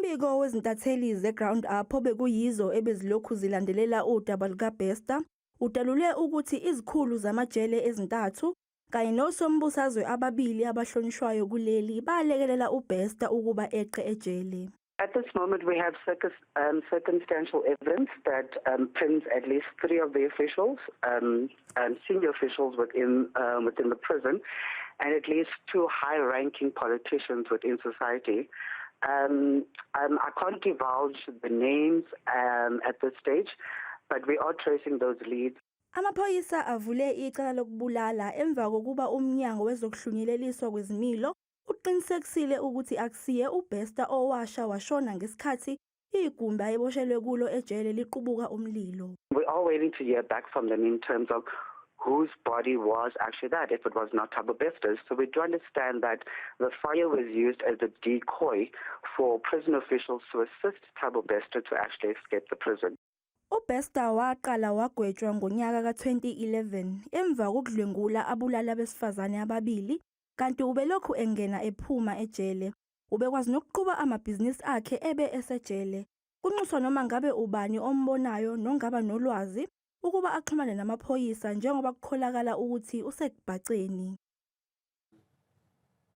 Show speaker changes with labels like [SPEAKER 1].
[SPEAKER 1] Umbiko wezintatheli ze-Ground Up obekuyizo ebezilokhu zilandelela udaba lukaBester udalule ukuthi izikhulu zamajele ezintathu kanye nosombusazwe ababili abahlonishwayo kuleli balekelela uBester ukuba eqe ejele.
[SPEAKER 2] At this moment, we have circumstantial evidence that pins at least 3 of the officials, senior officials within the prison, and at least 2 high-ranking politicians within society. I can't divulge the names at this stage, but we are tracing those leads.
[SPEAKER 1] Amaphoyisa avule icala lokubulala emva kokuba umnyango wezokuhlunyeleliswa kwezimilo uqinisekisile ukuthi akusiye uBester owasha washona ngesikhathi igumbi ayeboshelwe kulo ejele liqubuka umlilo.
[SPEAKER 2] We are waiting to hear back from them in terms of whose body was actually that, if it was not Uthabo Bester's. So we do understand that the fire was used as a decoy for prison officials to assist Uthabo Bester to actually escape the prison.
[SPEAKER 1] uBester waqala wagwetshwa ngonyaka ka-2011 emva kokudlwengula abulala besifazane ababili kanti ubelokhu engena ephuma ejele ubekwazi nokuquba amabhizinisi akhe ebe esejele. Kunxuswa noma ngabe ubani ombonayo nongaba nolwazi ukuba axhumane namaphoyisa njengoba kukholakala ukuthi usekubhaceni.